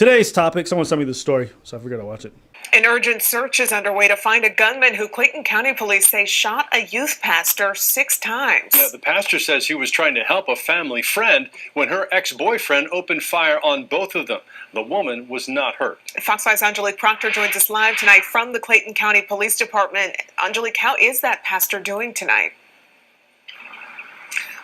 Today's topic, someone sent me this story, so I figured I'd watch it. An urgent search is underway to find a gunman who Clayton County police say shot a youth pastor 6 times. Yeah, the pastor says he was trying to help a family friend when her ex-boyfriend opened fire on both of them. The woman was not hurt. Fox 5's Angelique Proctor joins us live tonight from the Clayton County Police Department. Angelique, how is that pastor doing tonight?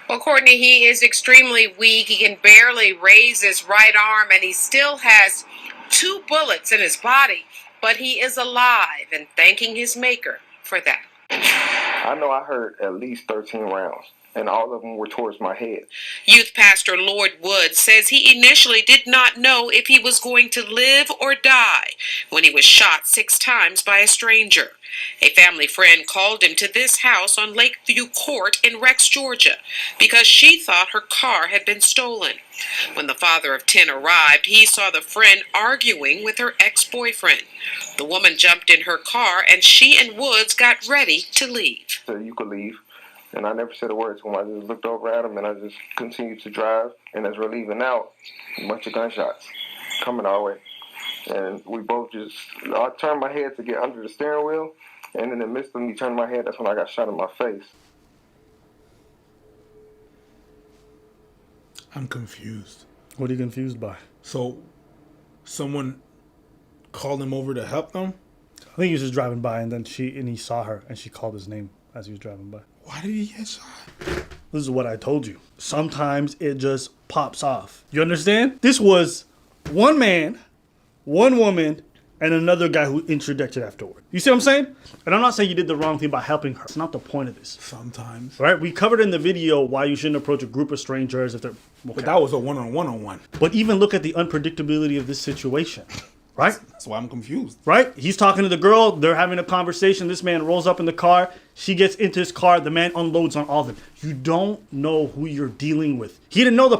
Well, Courtney, he is extremely weak. He can barely raise his right arm, and he still has 2 bullets in his body. But he is alive and thanking his maker for that. I know I heard at least 13 rounds, and all of them were towards my head. Youth pastor Lord Woods says he initially did not know if he was going to live or die when he was shot 6 times by a stranger. A family friend called him to this house on Lakeview Court in Rex, Georgia, because she thought her car had been stolen. When the father of 10 arrived, he saw the friend arguing with her ex-boyfriend. The woman jumped in her car, and she and Woods got ready to leave. So you could leave, and I never said a word to him. I just looked over at him, and I just continued to drive. And as we're leaving out, a bunch of gunshots coming our way. And we both I turned my head to get under the steering wheel, and in the midst of me turning my head, that's when I got shot in my face. I'm confused. What are you confused by? So, someone called him over to help them? I think he was just driving by, and then he saw her, and she called his name as he was driving by. Why did he get shot? This is what I told you. Sometimes it just pops off. You understand? This was one man, one woman, and another guy who interjected afterward. You see what I'm saying? And I'm not saying you did the wrong thing by helping her. It's not the point of this. Sometimes. Right? We covered in the video why you shouldn't approach a group of strangers if they're... Okay. But that was a one-on-one. But even look at the unpredictability of this situation. Right? That's why I'm confused. Right? He's talking to the girl. They're having a conversation. This man rolls up in the car. She gets into his car. The man unloads on all of them. You don't know who you're dealing with. He didn't know the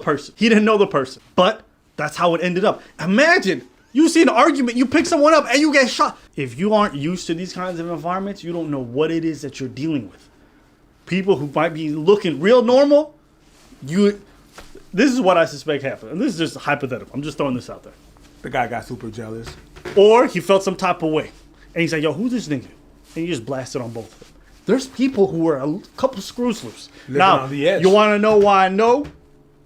person. But that's how it ended up. Imagine... You see an argument, you pick someone up, and you get shot. If you aren't used to these kinds of environments, you don't know what it is that you're dealing with. People who might be looking real normal, this is what I suspect happened. And this is just hypothetical. I'm just throwing this out there. The guy got super jealous. Or he felt some type of way. And he's like, yo, who's this nigga? And he just blasted on both of them. There's people who are a couple screws loose. Living now, on the edge. You want to know why I know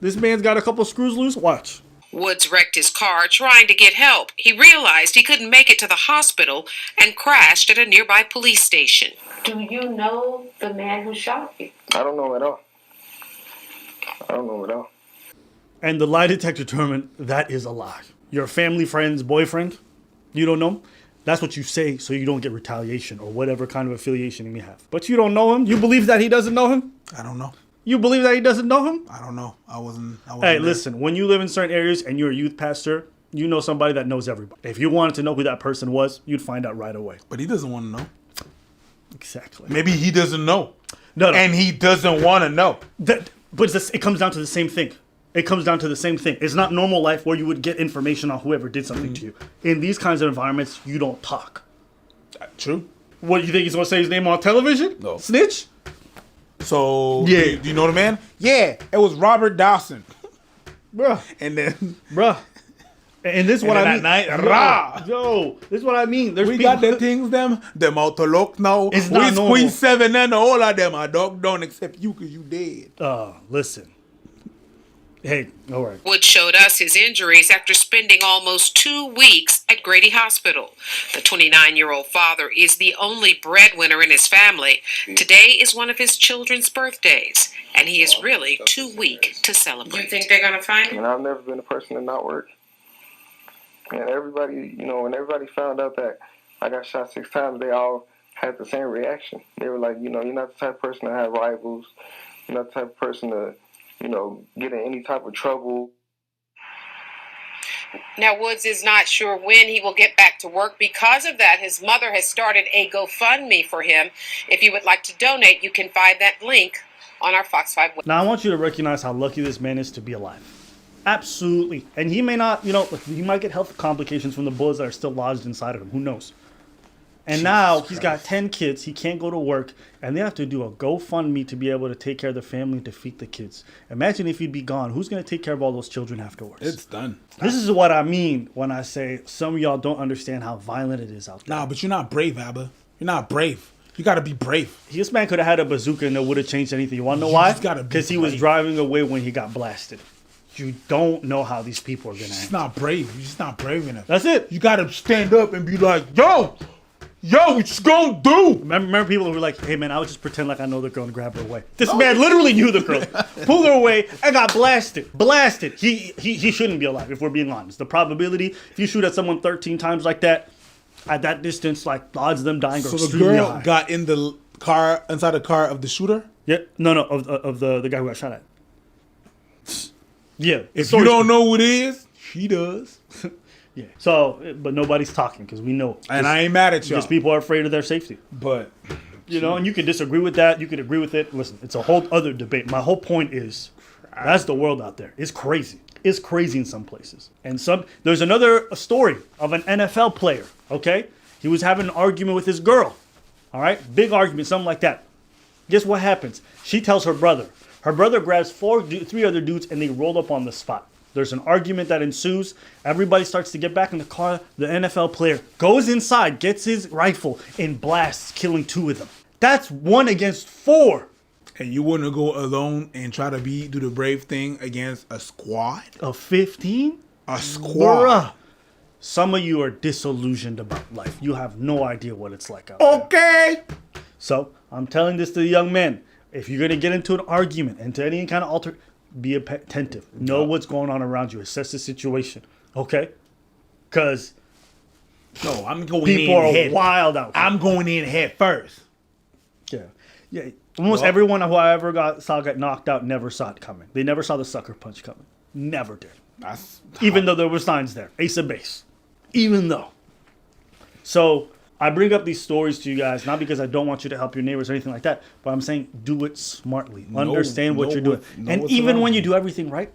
this man's got a couple screws loose? Watch. Woods wrecked his car trying to get help. He realized he couldn't make it to the hospital and crashed at a nearby police station. Do you know the man who shot you? I don't know at all. And the lie detector determined that is a lie. Your family friend's boyfriend, you don't know him. That's what you say so you don't get retaliation or whatever kind of affiliation he may have. But you don't know him. You believe that he doesn't know him? I don't know. You believe that he doesn't know him? I don't know. I wasn't Hey, there. listen, when you live in certain areas and you're a youth pastor, you know somebody that knows everybody. If you wanted to know who that person was, you'd find out right away. But he doesn't want to know. Exactly. Maybe he doesn't know. No. And he doesn't want to know. But it comes down to the same thing. It's not normal life where you would get information on whoever did something to you. In these kinds of environments, you don't talk. True. What, you think he's going to say his name on television? No. Snitch? So, Yeah. do you know the man? Yeah, it was Robert Dawson. Bruh. And then... Bruh. And this is what I mean. That night, rah! Yo, this is what I mean. There's We people, got the things, them out to look now. It's we not normal. squeeze 7 and all of them are dog done except you because you dead. Listen. Hey, all right. Woods showed us his injuries after spending almost 2 weeks at Grady Hospital. The 29-year-old father is the only breadwinner in his family. Today is one of his children's birthdays, and he is really too weak to celebrate. You think they're going to find him? And I've never been a person to not work. And everybody, when everybody found out that I got shot 6 times, they all had the same reaction. They were like, you're not the type of person to have rivals. You're not the type of person to, get in any type of trouble. Now, Woods is not sure when he will get back to work. Because of that, his mother has started a GoFundMe for him. If you would like to donate, you can find that link on our Fox 5 website. Now, I want you to recognize how lucky this man is to be alive. Absolutely. And he may not, he might get health complications from the bullets that are still lodged inside of him. Who knows? And now he's got 10 kids. He can't go to work. And they have to do a GoFundMe to be able to take care of the family and to feed the kids. Imagine if he'd be gone. Who's going to take care of all those children afterwards? It's done. This is what I mean when I say some of y'all don't understand how violent it is out there. Nah, but you're not brave, Abba. You're not brave. You got to be brave. This man could have had a bazooka and it would have changed anything. You want to know You why? just gotta be Because he was brave. driving away when he got blasted. You don't know how these people are going to You're act. just not brave. You're just not brave enough. That's it. You got to stand up and be like, yo, what you gonna do? Remember people who were like, hey man, I would just pretend like I know the girl and grab her away. This man literally knew the girl, pulled her away, and got blasted. Blasted. He shouldn't be alive, if we're being honest. The probability, if you shoot at someone 13 times like that, at that distance, like the odds of them dying are So the extremely girl high. got in the car, inside the car of the shooter? Yeah, no, of the guy who got shot at. Yeah. If you don't know who it is, she does. Yeah. So, but nobody's talking because we know. And I ain't mad at y'all. Because people are afraid of their safety. But You know, and you can disagree with that. You could agree with it. Listen, it's a whole other debate. My whole point is, that's the world out there. It's crazy. It's crazy in some places. And there's another story of an NFL player, okay? He was having an argument with his girl, all right? Big argument, something like that. Guess what happens? She tells her brother. Her brother grabs three other dudes, and they roll up on the spot. There's an argument that ensues. Everybody starts to get back in the car. The NFL player goes inside, gets his rifle, and blasts, killing 2 of them. That's 1 against 4. and you wouldn't go alone and try to do the brave thing against a squad? Of 15? A squad. Bruh. Some of you are disillusioned about life. You have no idea what it's like out there. Okay. So I'm telling this to the young men. If you're going to get into an argument, into any kind of be attentive. Know what's going on around you. Assess the situation. Okay? Because No, I'm going people in are head. wild out there. I'm going in head first. Yeah. Almost everyone who I ever saw get knocked out never saw it coming. They never saw the sucker punch coming. Never did. That's Even though there were signs there. Ace of base. Even though. So I bring up these stories to you guys, not because I don't want you to help your neighbors or anything like that, but I'm saying do it smartly. Understand what you're doing. And even when you do everything right,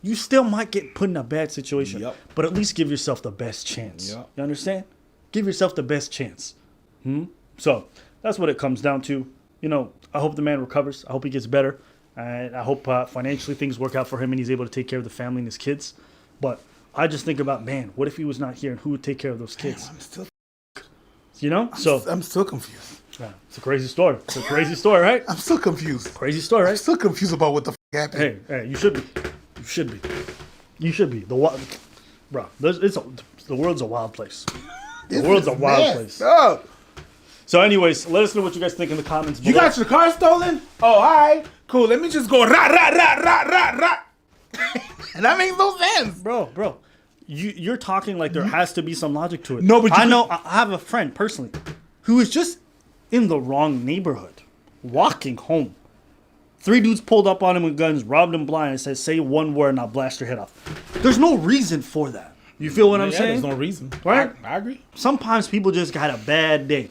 you still might get put in a bad situation. Yep. But at least give yourself the best chance. Yep. You understand? Give yourself the best chance. So that's what it comes down to. You know, I hope the man recovers. I hope he gets better. And I hope financially things work out for him and he's able to take care of the family and his kids. But I just think about, man, what if he was not here and who would take care of those kids? I'm still You know? I'm still confused. Yeah, it's a crazy story. It's a crazy story, right? I'm still confused. Crazy story, I'm right? still confused about what the happened. Hey, you should be. You should be. You should be. Bro, the world's a wild place. The world's a wild place. Oh, So anyways, let us know what you guys think in the comments below. you got your car stolen? Oh, all right. Cool. Let me just go rah, rah, rah, rah, rah, rah. And that makes no sense. Bro, you're talking like there has to be some logic to it. No, but I know I have a friend personally who is just in the wrong neighborhood, walking home. 3 dudes pulled up on him with guns, robbed him blind, and said, "Say one word and I'll blast your head off." There's no reason for that. You feel what I'm saying? There's no reason. Right? I agree. Sometimes people just had a bad day.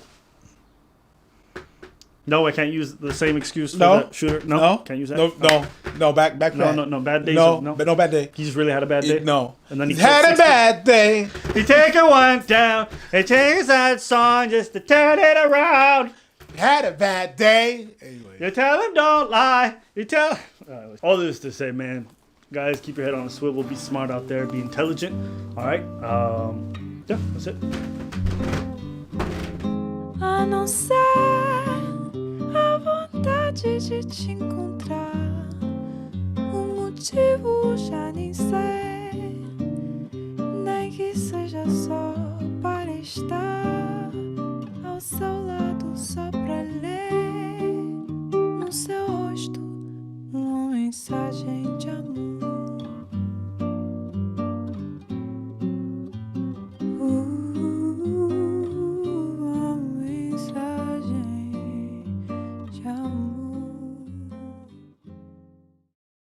No, I can't use the same excuse for No. the shooter. No. Can't use that. No. Back. No. Bad days. No, No. but no bad day. He just really had a bad day. No. And then he He's had killed a 16. bad day. He take it one down. He takes that song just to turn it around. Had a bad day. Anyway. You tell him don't lie. You tell. All this to say, man, guys, keep your head on a swivel. Be smart out there. Be intelligent. All right. Yeah, that's it. A não ser a vontade de te encontrar, motivo já nem sei, nem que seja só para estar.